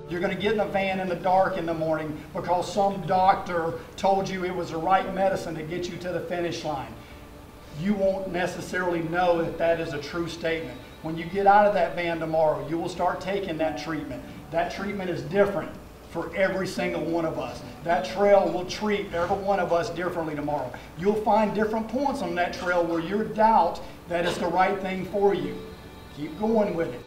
You're going to get in a van in the dark in the morning because some doctor told you it was the right medicine to get you to the finish line. You won't necessarily know that that is a true statement. When you get out of that van tomorrow, you will start taking that treatment. That treatment is different for every single one of us. That trail will treat every one of us differently tomorrow. You'll find different points on that trail where you doubt that it's the right thing for you. Keep going with it.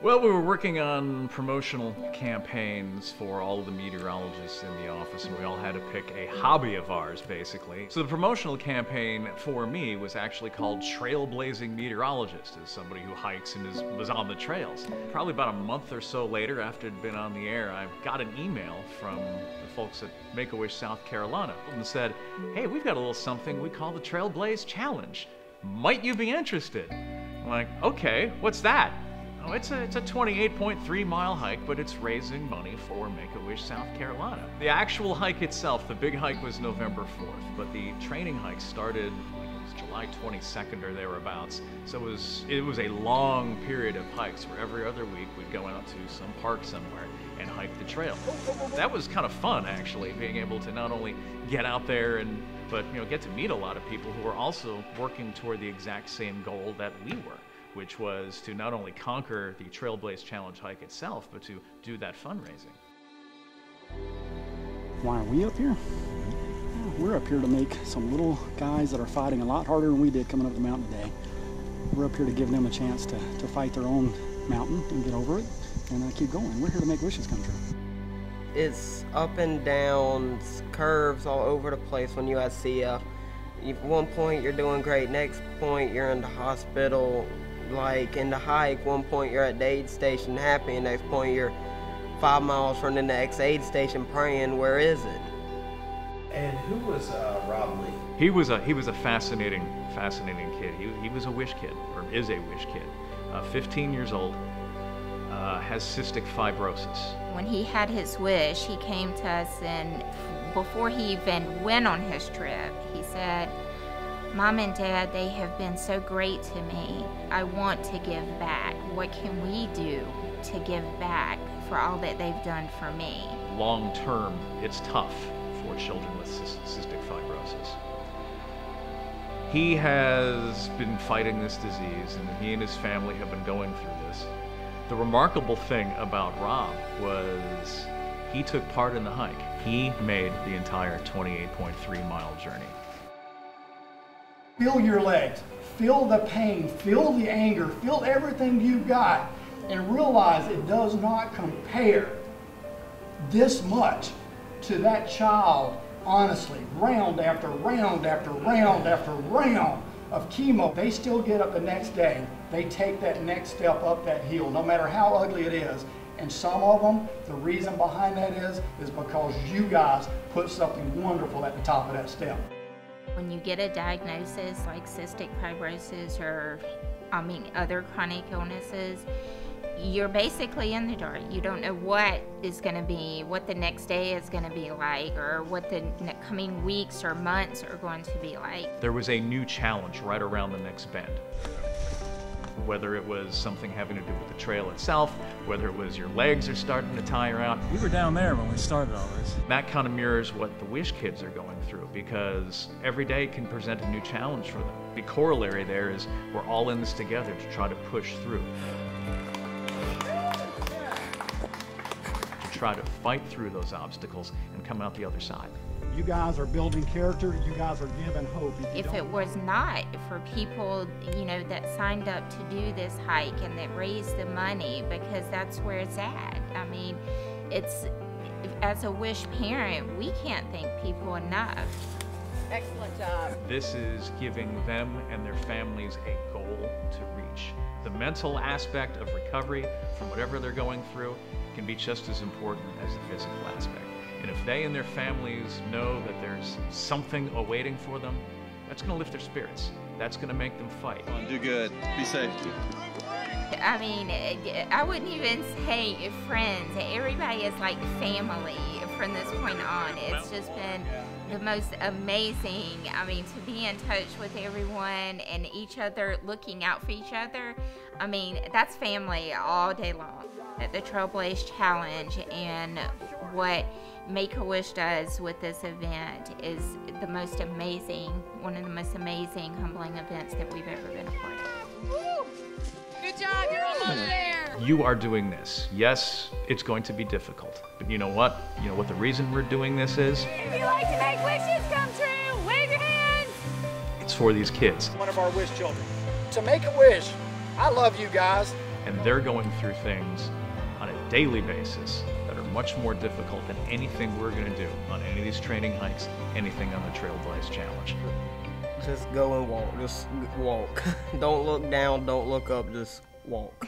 Well, we were working on promotional campaigns for all of the meteorologists in the office, and we all had to pick a hobby of ours, basically. So the promotional campaign for me was actually called Trailblazing Meteorologist, as somebody who hikes and was on the trails. Probably about a month or so later, after it had been on the air, I got an email from the folks at Make-A-Wish, South Carolina, and said, "Hey, we've got a little something we call the Trailblaze Challenge. Might you be interested?" I'm like, "Okay, what's that?" Oh, it's a 28.3 mile hike, but it's raising money for Make-A-Wish, South Carolina. The actual hike itself, the big hike, was November 4th, but the training hike started, like, it was July 22nd or thereabouts. So it was a long period of hikes where every other week we'd go out to some park somewhere and hike the trail. That was kind of fun, actually, being able to not only get out there but get to meet a lot of people who were also working toward the exact same goal that we were, which was to not only conquer the Trailblaze Challenge hike itself, but to do that fundraising. Why are we up here? We're up here to make some little guys that are fighting a lot harder than we did coming up the mountain today. We're up here to give them a chance to fight their own mountain and get over it and keep going. We're here to make wishes come true. It's up and downs, curves all over the place when you're at CF. At one point you're doing great, next point you're in the hospital. Like in the hike, one point you're at the aid station happy, and next point you're 5 miles from the next aid station praying, where is it? And who was Rob Lee? He was a fascinating kid. He was a wish kid, or is a wish kid. 15 years old, has cystic fibrosis. When he had his wish, he came to us, and before he even went on his trip, he said, "Mom and Dad, they have been so great to me. I want to give back. What can we do to give back for all that they've done for me?" Long term, it's tough for children with cystic fibrosis. He has been fighting this disease, and he and his family have been going through this. The remarkable thing about Rob was he took part in the hike. He made the entire 28.3 mile journey. Feel your legs, feel the pain, feel the anger, feel everything you've got, and realize it does not compare this much to that child, honestly, round after round after round after round of chemo. They still get up the next day, they take that next step up that hill, no matter how ugly it is. And some of them, the reason behind that is because you guys put something wonderful at the top of that step. When you get a diagnosis like cystic fibrosis or, other chronic illnesses, you're basically in the dark. You don't know what is going to be, what the next day is going to be like, or what the coming weeks or months are going to be like. There was a new challenge right around the next bend. Whether it was something having to do with the trail itself, whether it was your legs are starting to tire out. We were down there when we started all this. That kind of mirrors what the Wish kids are going through, because every day can present a new challenge for them. The corollary there is we're all in this together to try to push through. To try to fight through those obstacles and come out the other side. You guys are building character, you guys are giving hope. If it was not for people, that signed up to do this hike and that raised the money, because that's where it's at. As a Wish parent, we can't thank people enough. Excellent job. This is giving them and their families a goal to reach. The mental aspect of recovery from whatever they're going through can be just as important as the physical aspect. And if they and their families know that there's something awaiting for them, that's going to lift their spirits. That's going to make them fight. Do good. Be safe. I mean, I wouldn't even say friends. Everybody is like family from this point on. It's just been the most amazing, I mean, to be in touch with everyone and each other, looking out for each other. I mean, that's family all day long. The Trailblaze Challenge and what Make-A-Wish does with this event is the most amazing, one of the most amazing, humbling events that we've ever been a part of. Woo! Good job, you're almost there. You are doing this. Yes, it's going to be difficult. But you know what? You know what the reason we're doing this is? If you like to make wishes come true, wave your hands. It's for these kids. One of our wish children. To make a wish. I love you guys. And they're going through things on a daily basis that are much more difficult than anything we're going to do on any of these training hikes, anything on the Trailblaze Challenge. Just go and walk. Just walk. Don't look down, don't look up, just walk.